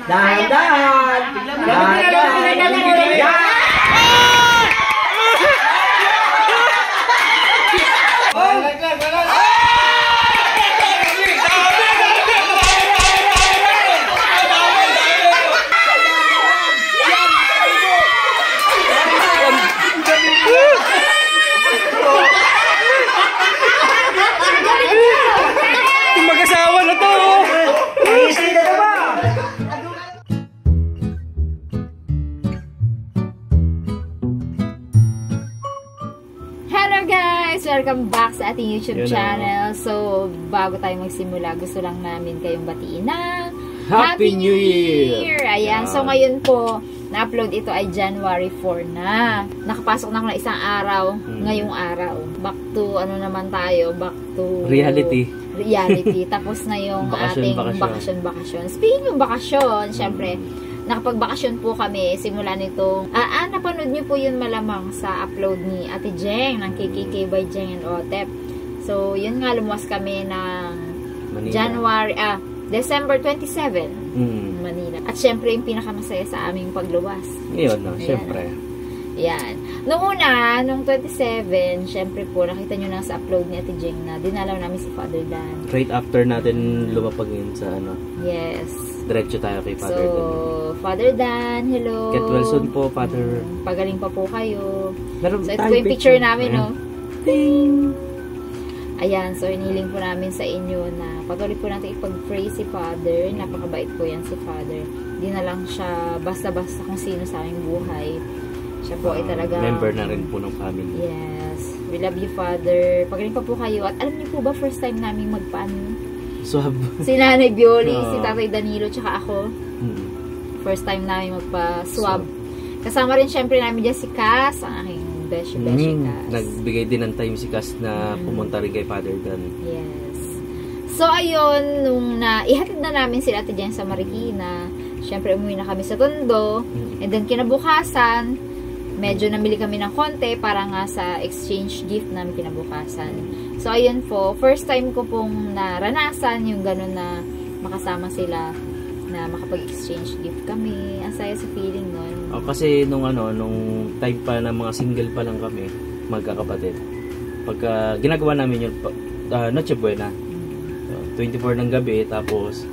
Dahan-dahan! Dahan-dahan! Mag-asawa na to! Hello guys! Welcome back sa ating YouTube channel. So, bago tayo magsimula, gusto lang namin kayong batiin ng Happy New Year! Ayan, so ngayon po, na-upload ito ay January 4 na. Nakapasok na ako ng isang araw, ngayong araw. Back to, ano naman tayo, back to Reality. Tapos na yung ating bakasyon. Speaking ng bakasyon, syempre, nakapagbakasyon po kami simula nitong, napanood nyo po yun malamang sa upload ni Ate Jeng ng KKK by Jeng and Otep. So, yun nga, lumuwas kami ng December 27, Manila. At syempre, yung pinakamasaya sa aming pagluwas. Yun, no? Syempre. Yan. Noong una, nung 27, syempre po, nakita nyo na sa upload ni Ate Jeng na dinalaw namin si Father Dan. Right after natin lumapag yun sa Yes. Diretso tayo kay Father Dan. So, Father Dan, hello. Get well soon po, Father. Pagaling pa po kayo. So, ito po yung picture namin, no? Ding! Ayan, so inihiling po namin sa inyo na patuloy po natin ipag-pray si Father. Napakabait po yan si Father. Hindi na lang siya basta-basta kung sino sa aming buhay. Siya po ay talaga member na rin po ng family. Yes. We love you, Father. Pagaling pa po kayo. At alam niyo po ba, first time namin magpaano? Swab. Si Nanay Bioli, si Tatay Danilo, tsaka ako. First time namin magpa-swab. Kasama rin syempre namin dyan si Cass, ang aking beshi Cass. Nagbigay din ng time si Cass na pumunta rin kay Father Dan. Yes. So, ayun, nung ihatid na namin sila Ate Jen sa Marikina, syempre umuwi na kami sa Tondo, and then kinabukasan, medyo namili kami ng konti para nga sa exchange gift namin kinabukasan. So, ayun po, first time ko pong naranasan yung gano'n na makasama sila, na makapag-exchange gift kami. Ang saya sa feeling nun. Kasi nung time pa na mga single pa lang kami, magkakapatid. Pagka ginagawa namin yun, Noche Buena. 24 ng gabi, tapos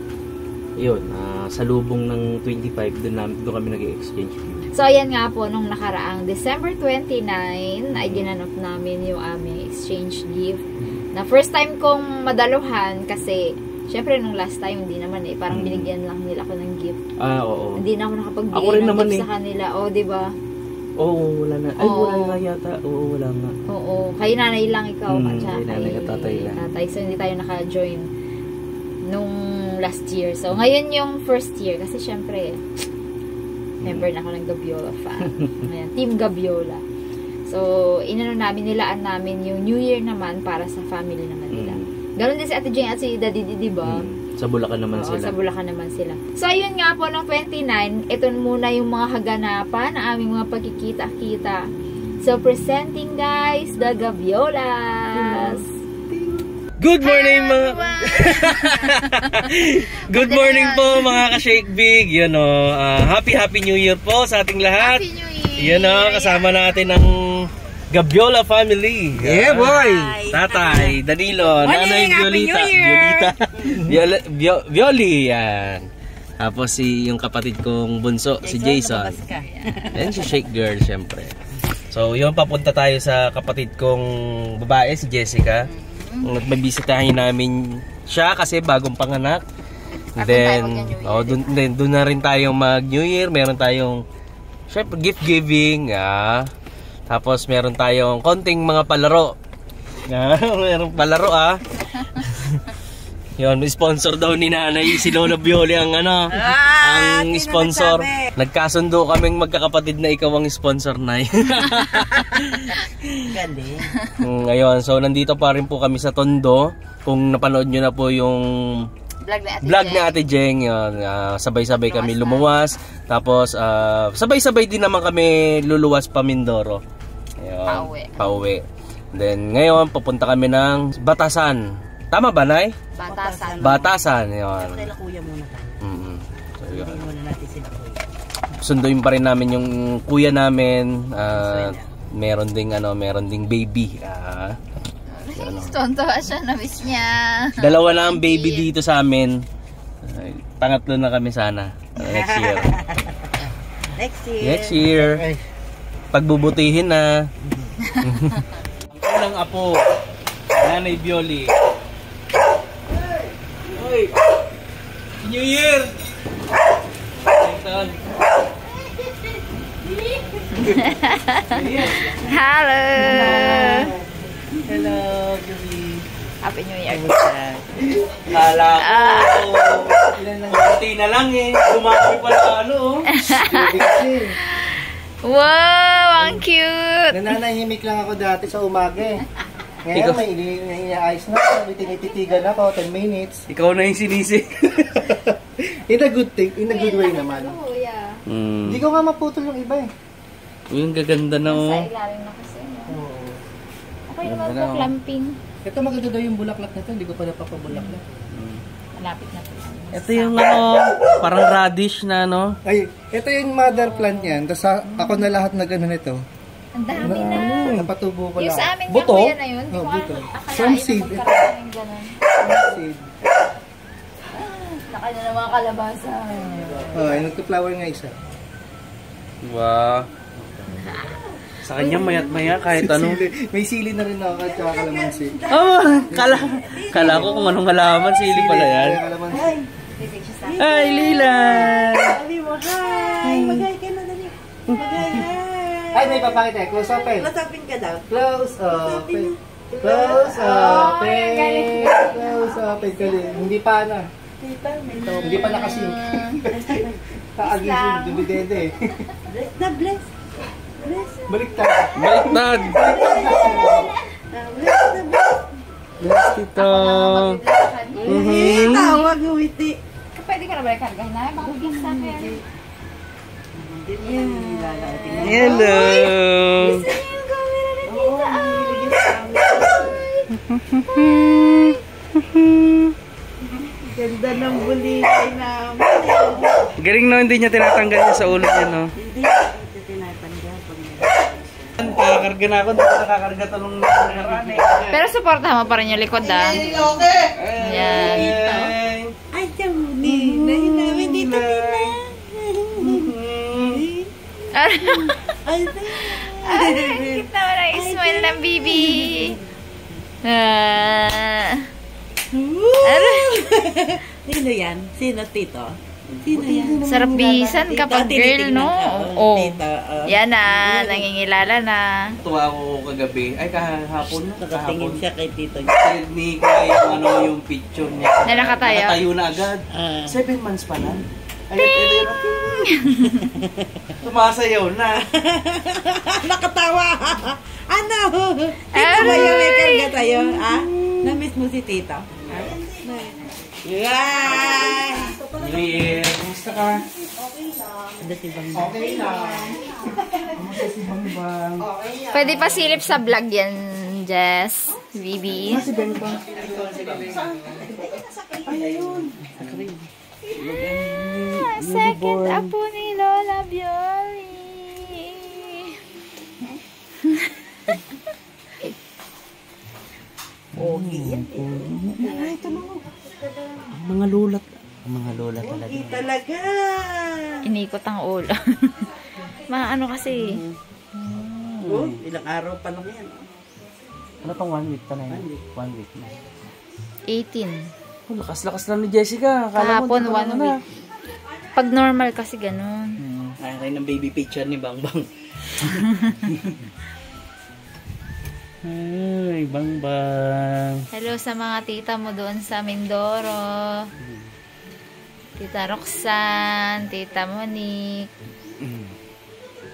yun, sa lubong ng 25, doon kami nag-exchange. So, ayan nga po, nung nakaraang December 29, ay ginanap namin yung aming exchange gift. Na first time kong madaluhan kasi syempre, nung last time, hindi naman parang binigyan lang nila ako ng gift. Oo. Hindi na ako nakapagbigay ng gift sa kanila. Diba? Wala na. Ay, wala nga yata. Wala nga. Kay nanay lang ikaw. Kay nanay at tatay lang. So, hindi tayo naka-join nung last year. So, ngayon yung first year. Kasi syempre, member na ako ng Gabiola fan. Ayan, Team Gabiola. So, nilaan namin yung New Year naman para sa family naman nila. Ganon din si Ate Jeng at si Daddy, diba? Sa Bulacan naman sila. Sa Bulacan naman sila. So, ayun nga po, ng 29, ito muna yung mga kaganapan na aming mga pagkikita-kita. So, presenting guys, the Gabiolas! Good morning mga... Good morning po mga ka-Shake Big. Happy New Year po sa ating lahat. Happy New Year! Kasama natin ang Gabiola family. Yeah, boy! Tatay, Danilo, Nanay Violi, yan. Tapos yung kapatid kong bunso, si Jason. And si Shake Girl, syempre. So, yun, papunta tayo sa kapatid kong babae, si Jessica. Magbibisitahin namin siya kasi bagong panganak. Then, doon na rin tayong mag-New Year. Meron tayong, syempre, gift giving, tapos meron tayong konting mga palaro. Meron palaro Yun, sponsor daw ni Nanay si Lola Bioli ang ang sponsor. Nagkasundo kaming magkakapatid na ikaw ang sponsor, Nay. Galing. Ngayon, so nandito pa rin po kami sa Tondo. Kung napanood nyo na po yung vlog ni Ate Jeng, sabay-sabay kami lumuwas. Tapos, sabay-sabay din naman kami luluwas pa Mindoro. Pauwi. Then, ngayon, pupunta kami ng Batasan. Tama ba, Nay? Batasan. Batasan, yun. Kuya muna tayo. So, Sunduin muna natin sila kuya. Sunduin pa rin namin yung kuya namin. Meron ding baby. Tonto siya, na-miss niya. Dalawa na ang baby dito sa amin. Pangatlo na kami sana. Next year. Next year. Pagbubutihin na. Ang unang apo. Nanay Bioli. Hoy! New Year! Hello! Hello, Bioli. Happy New Year. Kala ko. Konti na lang eh. Dumami pa lalo. Wow! Ang cute! Nananahimik lang ako dati sa umaga eh. Ngayon may iniayos na. May tinititigan ako, 10 minutes. Ikaw na yung sinisi. In a good thing, in a good way naman. Hindi ko nga maputol yung iba eh. Uy, ang gaganda na oh. Sa ilalim na kasi. Okay naman po, clamping. Ito maganda daw yung bulaklak na ito. Hindi ko pa napapabulaklak. Malapit na po. Ito yung parang radish na no. Ay, ito yung mother plant yan. Tapos ako na lahat na gano'n ito. Ang dami na. Napatubo ko lang. Yung sa amin nga Buto? kuya na yun. Di Oh, ko buto. akalain From na seed. magkaroon ng ganun. Seed. Laki na ng mga kalabasa. Oh, ay nagka-flower nga isa. Wow. Sa kanya mayat maya kahit ano. May sili na rin ako at saka kalamansi. Oh, kala ko kung anong halaman, sili pala yan. Kaya kalamansi. Ay, Lila. Sabi mo, hi! Mag-hi ka na dali. Mag-hi, hi! Ay, may papakita eh. Close open. Lasapin ka daw. Close open. Close open. Close open. Hindi pa na. Hindi pa nakasink. Kaagising, dumidede eh. Bless na bless. Bless. Baliktad. Baliktad. Bless na bless. Yes, tito. Tawag ngumiti. Pwede ka na ba ikargahin na? Bakit sa akin? Hello. Ganda ng buligay namin. Galing no, hindi niya tinatanggal niya sa ulo niya no. Hindi ito tinatanggal. Kakakarga na ako, hindi ko nakakarga talong na. Pero supportahan mo pa rin yung likod ah. Yan. Ay, Jamuni. Nahin namin dito nila. Ay, Ay, cute naman ang smile ng bibi. Sino yan? Sino, Tito? Sino yan? Sarap bisan kapag girl, no? Oo. Tito, Yan na, nangingilala na. Tuwa ako kagabi, ay kahapon na, nakatingin siya kay Tito. Ni kay yung picture niya. Na nakatayo? Nakatayo na agad. 7 months pa lang. Ay, ito yun. Tumasayaw na. Nakatawa! Ano? Tito ba yung may karga tayo? Na-miss mo si Tito? Yay! New Year. Kumusta ka? Ano si Bang? Okay lang. Kumusta si Bangbang? Pwede pa silip sa vlog yan, Jess. Bibi. Si Bangbang. Second apo ni Lola Bioli. Mga lulat. Mga lola talaga. Hindi talaga. Inikot ang ulo. Ano kasi. Oh, ilang araw pa lang yan. Ano pang 1 week pa na yun? 1 week na. 18. Oh, lakas-lakas lang ni Jessica. Akala mo, Kahapon, di ba 1 na? week. Pag normal kasi ganun. Kaya kayo ng baby picture ni Bangbang. Ay, Bangbang. Hello sa mga tita mo doon sa Mindoro. Tita Roxanne, Tita Monique,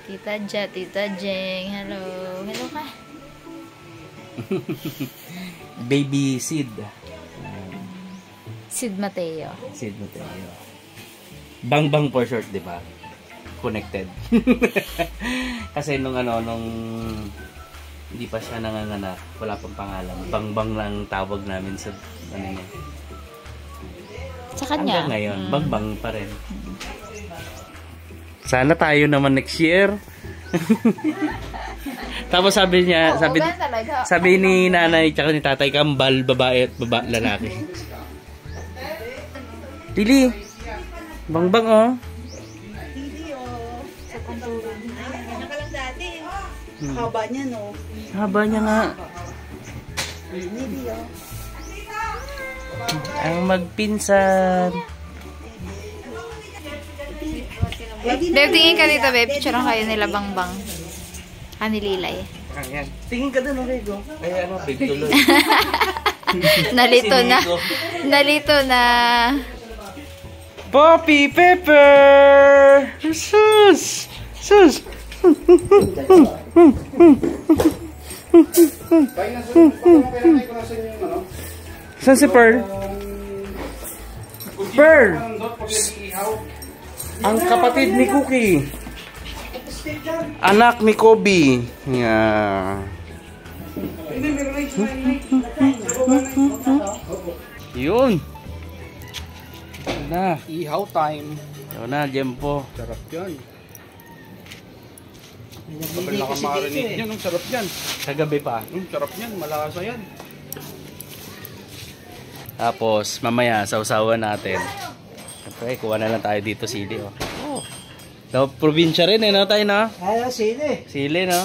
Tita Ja, Tita Jeng. Hello. Hello ka. Baby Sid. Sid Mateo. Sid mo tayo. Bangbang for short, di ba? Connected. Kasi nung hindi pa siya nanganganak, wala pang pangalan. Bangbang lang tawag namin sa Sa kanya. hanggang ngayon, Bangbang pa rin. Sana tayo naman next year. Tapos sabi niya, sabi ni nanay tsaka ni tatay, kambal, babae at lalaki. Dili. Bangbang oh. Dili oh. Sa panturan. Ganyan ka lang dati. Haba niya no. Haba niya nga. Dili oh. Ang magpinsan. Babe, tingin ka dito, babe. Picturean kayo nila Bangbang. Kanililay. Ayan. Tingin ka doon, Rigo. Ay, ano, big tuloy. Nalito na. Nalito na. Poppy Pepper! Sus! Sus! Saan si Pearl? Pearl! Ang kapatid ni Cookie. Anak ni Kobe. Yeah. Yun. Na. Ihaw time. Yun na, Jempo. Sarap yan. Kapag nakamarinig yan, ang sarap yan. Kagabi pa. Sarap yan, malasa yan. Tapos, mamaya, sausawan natin. Siyempre, kuha na lang tayo dito sili. Oh. So, probinsya rin eh, no? Tayo na? Ay, sili. Sili, no?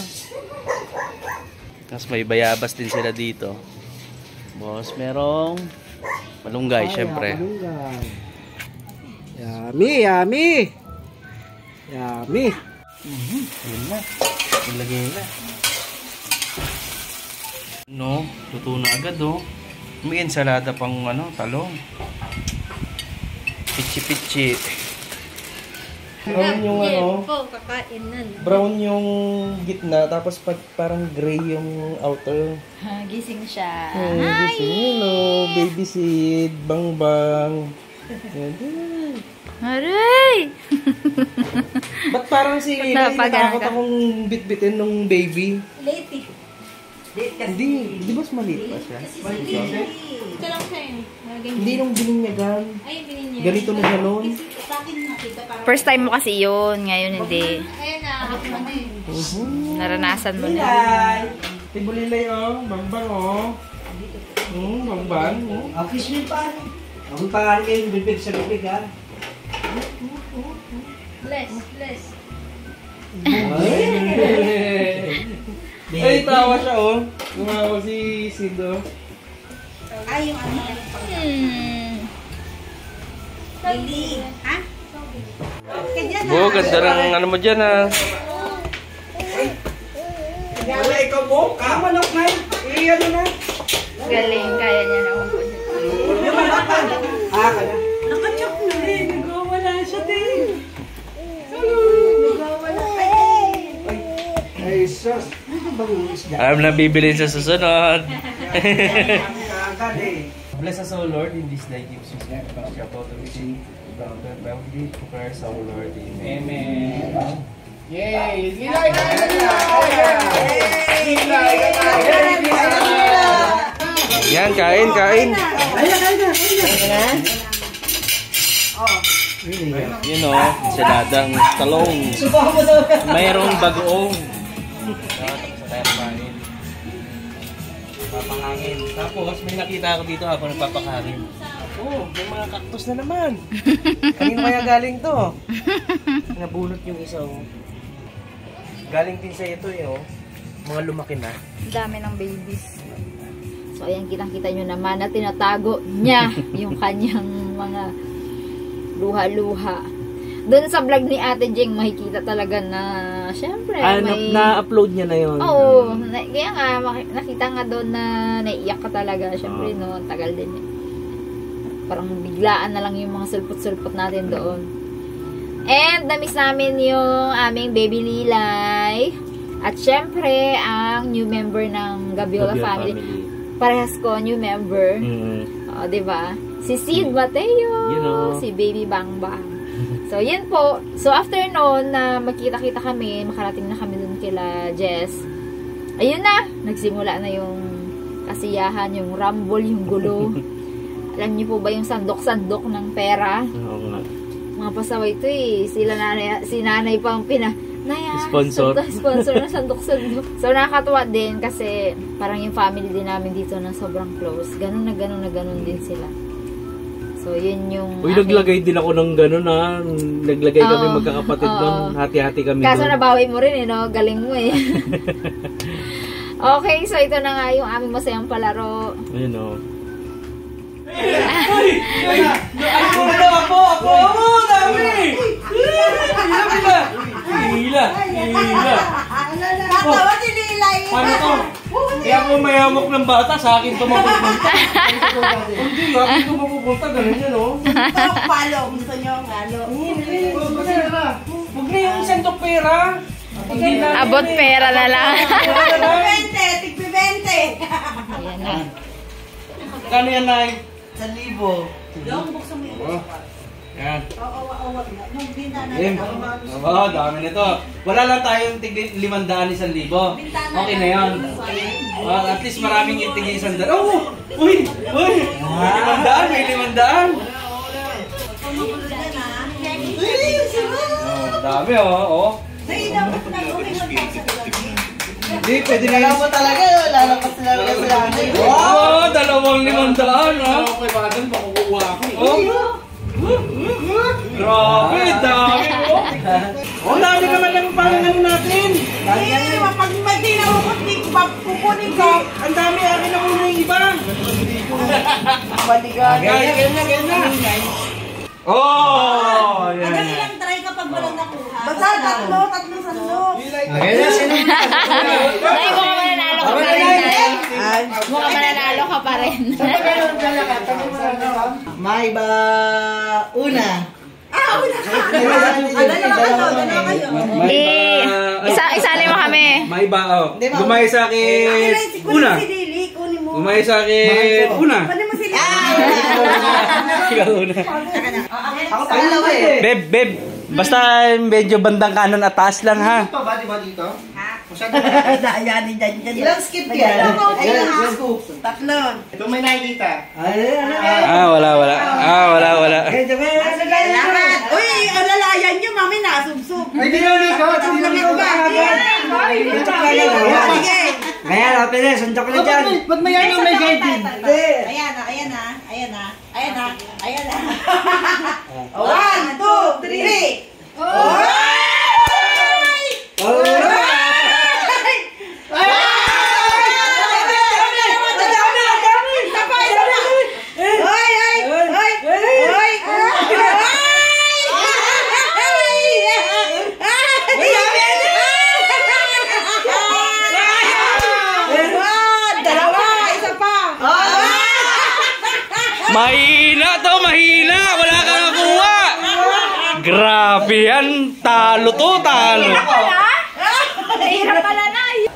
Tapos may bayabas din sila dito. Boss, merong malunggay, syempre. Malunggay. Yummy, yummy. Yummy. Yun na. Ilagay na. No, luto na agad, oh. May ensalada pang, ano, talong. Pichi-pichi. Brown yung, ano, brown yung gitna, tapos parang gray yung outer. Gising siya. Gising, no? Baby seed, Bangbang. Aray! Ba't parang si Lily, natakot akong bitbitin nung baby? Late. Hindi, di ba maliit pa siya? Ito lang siya yun. Hindi nung bininyagan. Ay, bininyo. Ganito na siya noon. Sa akin nakita parang... First time mo kasi yun. Ngayon hindi. Ayun na, ako na eh. Naranasan mo na. Tibulilay, oh. Bangbang, oh. Bangbang, oh. Ang fish meal pa. Ang parang kayo bibig sa bibig, ha? Bless. Ay, tawa siya, oh. Gumawa si Sido. Ay, yung ano. Lili. Ha? Bo, ganda ng ano mo dyan, ha. Wala, ikaw mo. Manok na yun. Ano na? Galing, kaya niya na ako. Kaya. Nakachok na eh. Nagwawala siya din. Ay, sus. Ano ba yung isda? Alam na bibilin sa susunod. Agad eh. Bless us, O Lord, in this day gives you strength. Shout out to receive the bounty to Christ our Lord. Amen. Yay! Yan, kain. Yun o, ensaladang talong. Mayroong bagoong. Tapos tayo kain. Papakangin. Tapos may nakita ako dito habang nagpapakangin. Oh, may mga cactus na naman. Kanino kaya galing to? Nabunot yung isa oh. Galing din sa ito eh oh. Mga lumaki na. Dami ng babies. So, ayan, kitang-kita nyo naman na tinatago niya yung kanyang mga luha-luha. Doon sa vlog ni Ate Jeng, makikita talaga na, syempre, may... Na-upload niya na yun. Oo. Kaya nga, nakita nga doon na naiiyak ka talaga. Syempre, no, tagal din yun. Parang biglaan na lang yung mga sulpot-sulpot natin doon. And, na-miss namin yung aming baby Lilay. At syempre, ang new member ng Gabiola family. Parehas ko, new member. O, diba? Si Sid Mateo. You know. Si Baby Bangbang. So, yun po. So, after noon, na magkita-kita kami, makarating na kami dun kila Jess. Ayun na. Nagsimula na yung kasiyahan, yung rumble, yung gulo. Alam niyo po ba yung sandok-sandok ng pera? Oo nga. mga pasaway to eh. Si nanay pa ang Sponsor. Sponsor ng sandok-sandok. So, nakakatuwa din kasi parang yung family din namin dito na sobrang close. Ganun na ganun din sila. So, yun yung... Uy, naglagay din ako ng ganun ha. Naglagay kami magkakapatid doon. Hati-hati kami doon. Kaso nabawi mo rin eh, no? Galing mo eh. Okay, so ito na nga yung aming masayang palaro. Ayun o. Ako! Dami! Hila! Tatawa si Lilay. Paano to? Kaya ako mayamok ng bata, sa akin ito mapupunta. Hindi, sa akin ito mapupunta. Ganun yan, oh. Ito, palo. Gusto nyo ang ano. Huwag na yung sendok pera. Abot pera na lang. Tigpi 20. Ayan na. Kano yan, Nay? 1,000. Yung buksan mo yung Yan. Oo. Nung bintana Game. Oo, dami nito. Wala lang tayong tig 500 1,000. Okay na yan. At least maraming yung tig 100. Oh! Uy! 500! May 500! Dami oh. Hindi, pwede na yun. Alam mo talaga, lalabas talaga sila. Wow! 2,500 ah! Okay ba doon? Makukuha ako. Grabe, dami mo! Ang dami naman ng pangalan natin! Pag may tinawakot, kukunin ko. Ang dami, akin na muna yung iba! Baligan. Ganyan na! Oh! Yan. Hanggang ilang try kapag walang nakuha. Basta tatlo, sandok. Nay, mukhang mananalo ka pa rin, Nay. Mukhang mananalo ka pa rin. May ba una? Dalawa kayo. Isali mo kami. May iba, oh. Gumaya sa akin una. Si Lili, kunin mo. Gumaya sa akin una. Kunin mo si Lili. Ikaw una. Ako pangalawa eh. Beb. Basta medyo bandang kanan at taas lang ha. Ito ba, di ba dito? Dayanin dyan. Ilang skip yan? Ilang scoop? Tatlo. Ito may nakikita. Wala. Lahat. Uy, alalayan nyo, mami, nasubsub. Ay, di na ikaw. Sige. Kaya, Pere, sundok na dyan. Ba't may ano may guide? Ayan na. 1, 2, 3. Mahina! Wala kang nakuha! Grabe yan! Talo to! Hirap pala, Nay.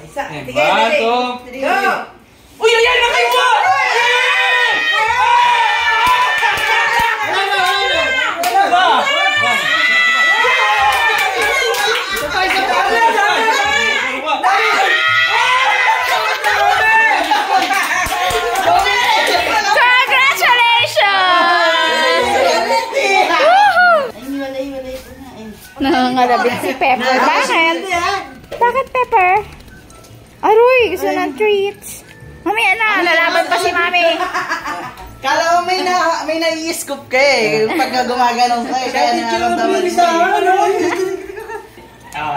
Bato! Uy! Ayan! Nakayuha! Nangangalabit si Pepper. Bakit Pepper? Aroy, gusto ng treats. Mamaya na, lalaban pa si Mami. Kala mo may nai-scoop ka eh. Pag gumagano'n ka eh. Kaya nararamdaman mo.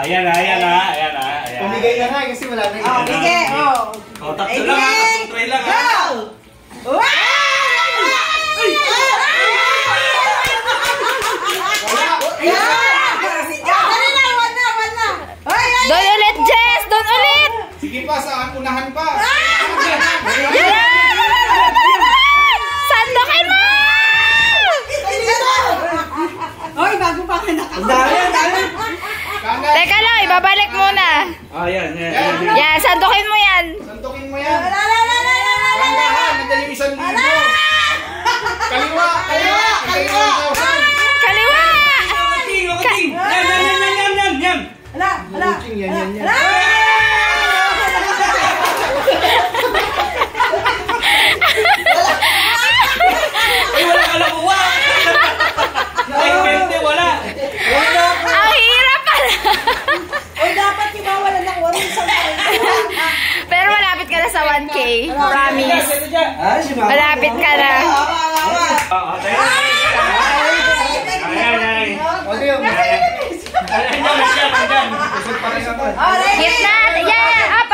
Ayan na. Pumigay na nga kasi wala na yun. Sige, Tatlo lang ha. Tatlong try lang ha. Doon ulit, Jess! Doon ulit! Sige pa, saan unahan pa? Sandokin mo! Hoy, bago pa ka Dami. Teka lang, ibabalik muna. Yan. Yan, sandokin mo yan. Santukin mo yan. Sandahan, nandiyan yung 1,000. Kaliwa. Kaliwa! Wakating. Yan. Yan. Ay, wala ka nakuha. Ay, 20, wala. Bay. Promise. Malapit ka na. Gitna. Yeah, up.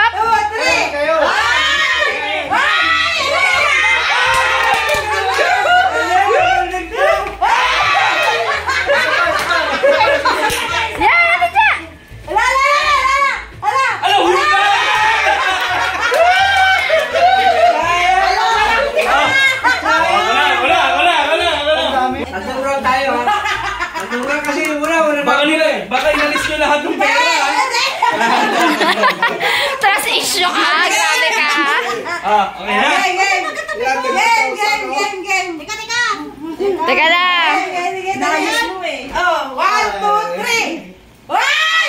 Baka inalis nyo lahat ng pera. Tapos issue ka. Grabe ka. Okay na? Game. Teka lang. Nayos mo eh. Oh, 1, 2, 3. Ay!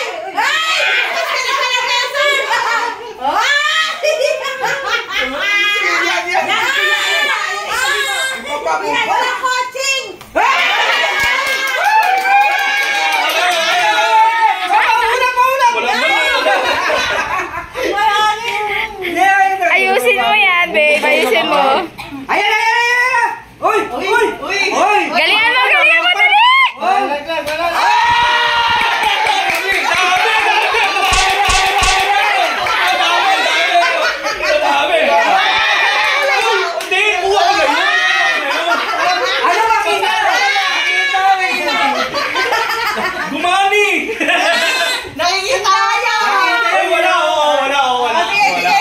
Wala coaching! Ayusin mo yan, babe. Ayusin mo. Ayan! Uy! Galingan mo, dali! Gumani! Nakikita kayo! Wala.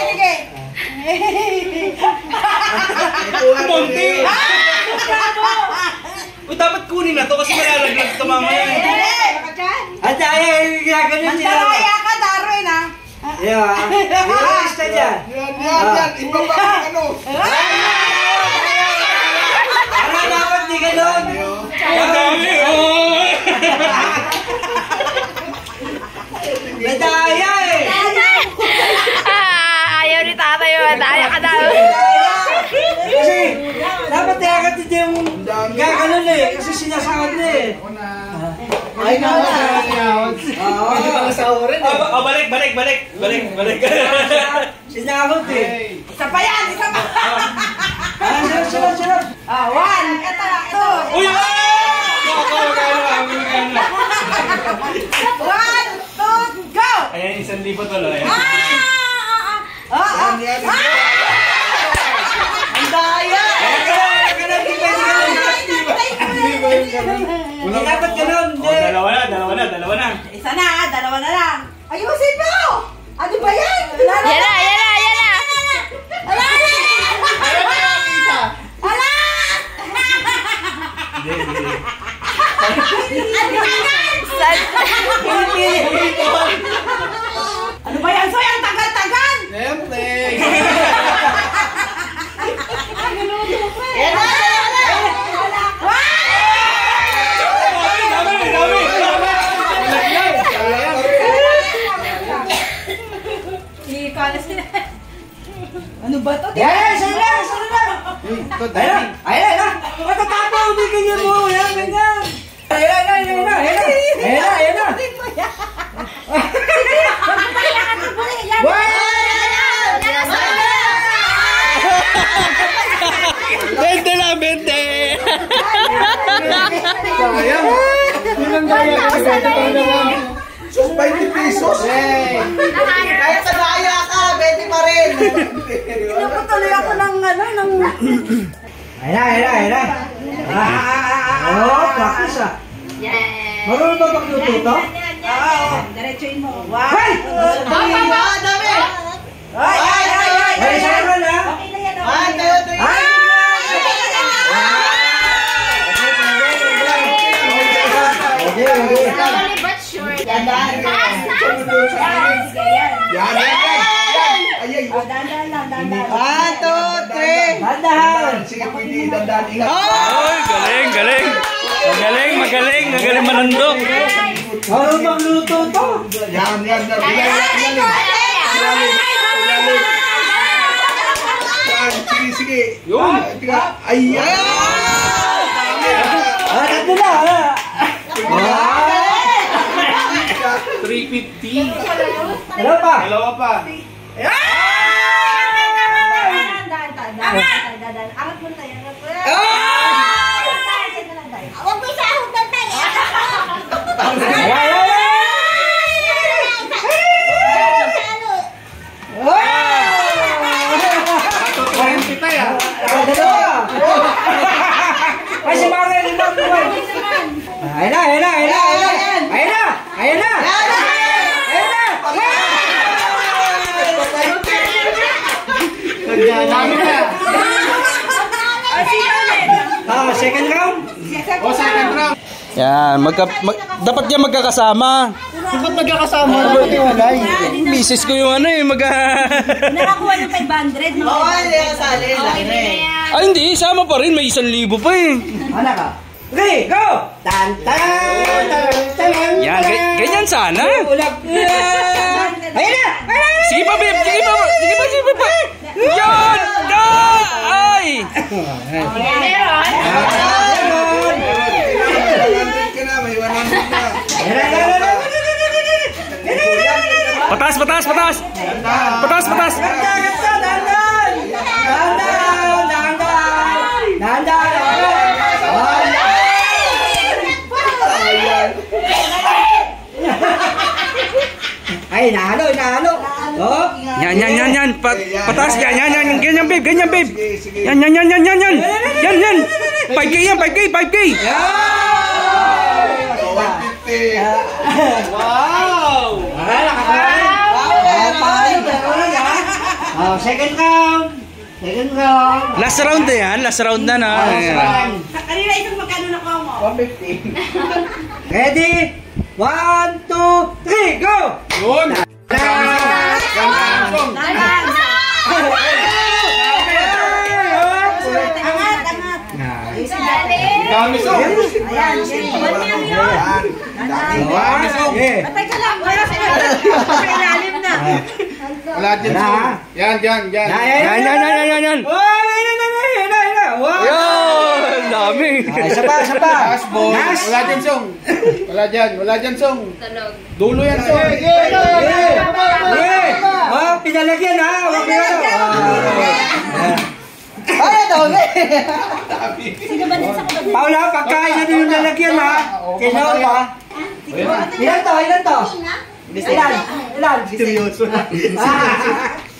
Sige. Monty! Uy, dapat kunin na to kasi malalaglag ito mamaya. Ate, mandaraya ka, Darwin, ha? Yan. Iba pa ang ano. Dapat di ganun. Ang dami! Medaya eh! Ayaw ni tatay yun. Daya ka daw. Kasi, dapat tiyagat ito yung gaganon eh. Kasi sinasakot na eh. Ay, pwede pang sahurin eh. Balik. Sinakot eh. Isa pa yan! Sunod. 1, 2. Uy! 1, 2, go! Ayan, 1,000 tuloy. Ang daya! Hindi dapat ganun. Dalawa na. Isa na, dalawa na lang. Ayusin mo! Ano ba yan? Yan na. Ano ba yan? So yan, tagal-tagal! Siyempre. Yan na! Ano ba to? Yan! Sana lang! Ayan na! Matatapaw! Hindi ganyan mo! Yan, ganyan! Ayan na! Bente! Sayang. Kulang daya kasi sa naman. 20 pesos. Kahit sa daya ka, 20 pa rin! Pinuputuloy ako ng Ayan na! Practice ah! Yes. Marunong ba magluto to? Oo. Diretsuin mo. Ay! Dami! Ay! Sa'yo na! Ay! Slowly but sure. Taas. Ayay. 1, 2, 3! Dandahan! Sige, pwede dandan. Ingat. Magaling manundok. Marunong magluto to! Yan. Sige. Yun. Ayan. Tatlo na! 350. Dalawa pa! Dalawa pa. Angat mo tayo. Huwag mo isahog na tayo. Ay, si Mara, limang buwan. Ayun na, ayun na, ayun na, ayun na. Ayun na, ayun na. Ayun na. Second round. O, second round. Yan, dapat yan magkakasama. Ba't magkakasama na pati walay? Misis ko yung ano eh, Nakakuha ng 500. Oo, sali. Ay hindi, sama pa rin, may 1,000 pa eh. Ano ka? 3, go! Tan, tan, tan, tan, Yan, ganyan sana. Ulap. Ayun na! Sige pa, babe, sige pa. Yan! Ay! Meron. Patas! Ay, nahalo. Oh. Yan. Patas, yan. Ganyan, babe. Yan. 5K yan, 5K. Wow! Second round. Last round na yan, last round na na. Kanina isang magkano na ko mo? 150. Ready? 1, 2, 3, go! Yun! Teka lang, wala sa ilalim na. Wala dyan. Yan. Yan. Wow! Yun! Dami! Isa pa. Last ball. Wala dyan, Song. Wala dyan, Song. Dulo yan, Song. Oh, pinalagyan ha. Huwag mo yan. Ay, dami. Sino ba din sa kapatid? Paula, pagkain na din yung nalagyan ha. Kinaw pa. Ilan to? Ilan? Seryoso na.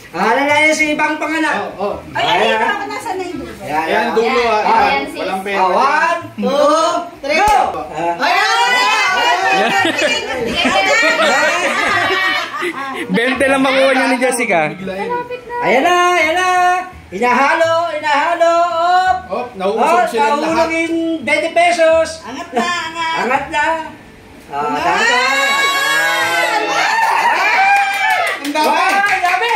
Ano na yun si ibang panganak? Ay, ako nasa na yung dulo. Yan, dulo. Ayan, sis. Walang pera. 1, 2, 3, go! Bente lang makuha niya ni Jessica. Ayan na. Inahalo. Oh, nausog sila lahat. Nahulog in 20 pesos. Angat na. Ang dami. Dami!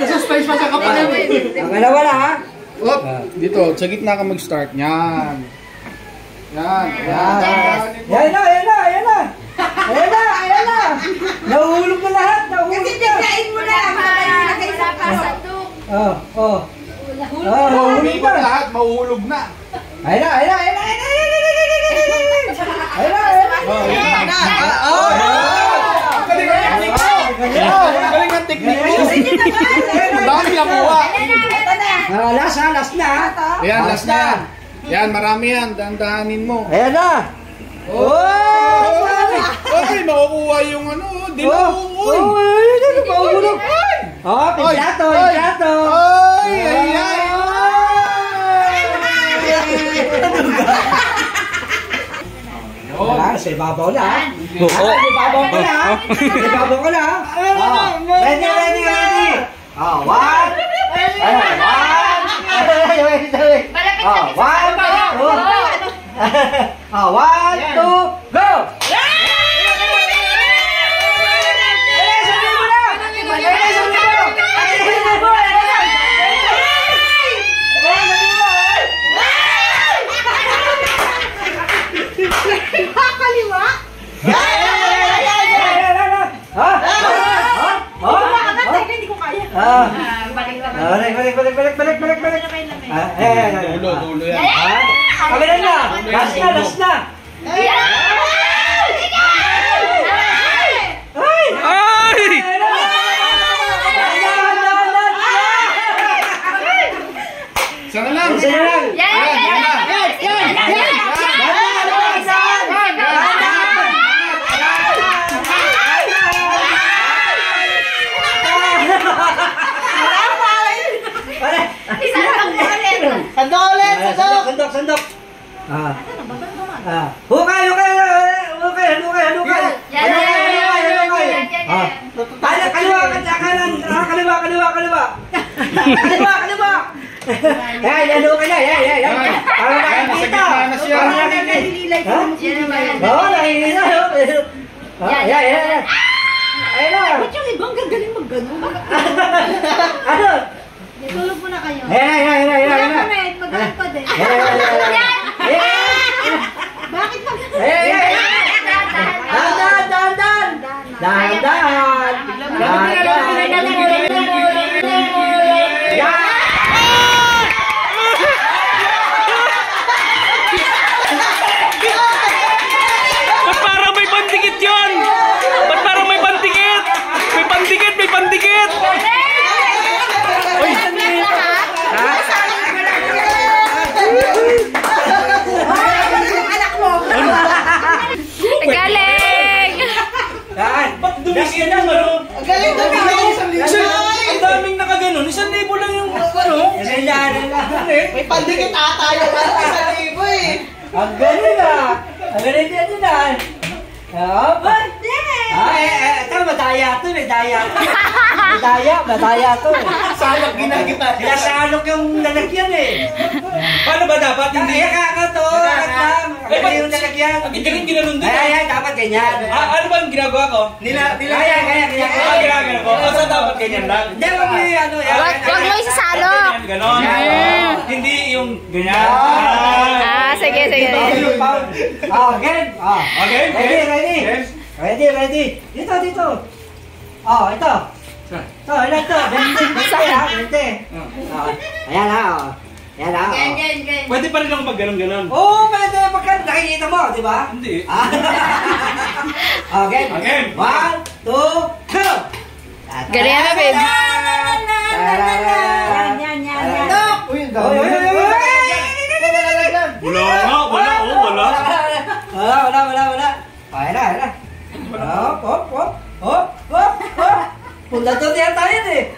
Suspense pa sa kapatid. Ang dalawa na ha. Dito, sa gitna ka mag-start. Yan. Ayan na. Nahulog na lahat. Kasi biglain mo na. Nahulog Hindi na. lahat, mahuhulog na. Ayan na. Galing ang technique mo. Ang dami nakuha. Last na. Ayan, last na yan. Yan, marami yan. Dandahanin mo. Ayan na. Ay, makukuha yung ano. Dilaw. Mahulog. Pinlato. Ay. Sa ibabaw na. Oo. Ibabaw ko na. Ready. 1. One, two, go! Kaliwa? Hindi ko kaya. Balik. Dulo yan. Kabilan na. Last na. Ay! Hukay. Kaliwa. Yan, hukay na. Yan. Para nakikita. Para nakikita. Oo, nakikita. Yan. Ayun na. Ba't yung ibang gagaling mag-ganon? Ano? Tulog mo na kayo. Ayan. Magaling pa din. Bakit mag-ganon? Dahan. Ba't parang may pandikit yun? Ba't parang may pandikit? May pandikit! Uy! Galing! Ba't dumis yan ano? Galing na Ang daming nakaganon, 1,000 lang yung ano. May pandikit ata yung 1,000 eh. Ang galing Ang galing yan. Ito, madaya to. Madaya to. Salak ginagita. Sinasalok yung lalagyan Paano ba dapat? Hindi. Kakato. Yung lalagyan. Ganun ginanon din. Ay, dapat ganyan. Ano ba ang ginagawa ko? Kaya. Ginagawa ko. O sa dapat ganyan lang? Hindi, wag mo yung ano. Huwag mo isasalo. Ganon. Hindi yung ganyan. Sige. Again. Okay. Ready. Dito. Ito. Ito. 20. Ayan na. Pwede pa rin ako mag-ganon-ganon. Oo, pwede. Pagka nakikita mo, di ba? Hindi. Okay. 1, 2, go! Galing na, babe. Yan. Uy, ang dami. Wala. Wala. Ayan na. Hop. Punta to diyan tayo eh.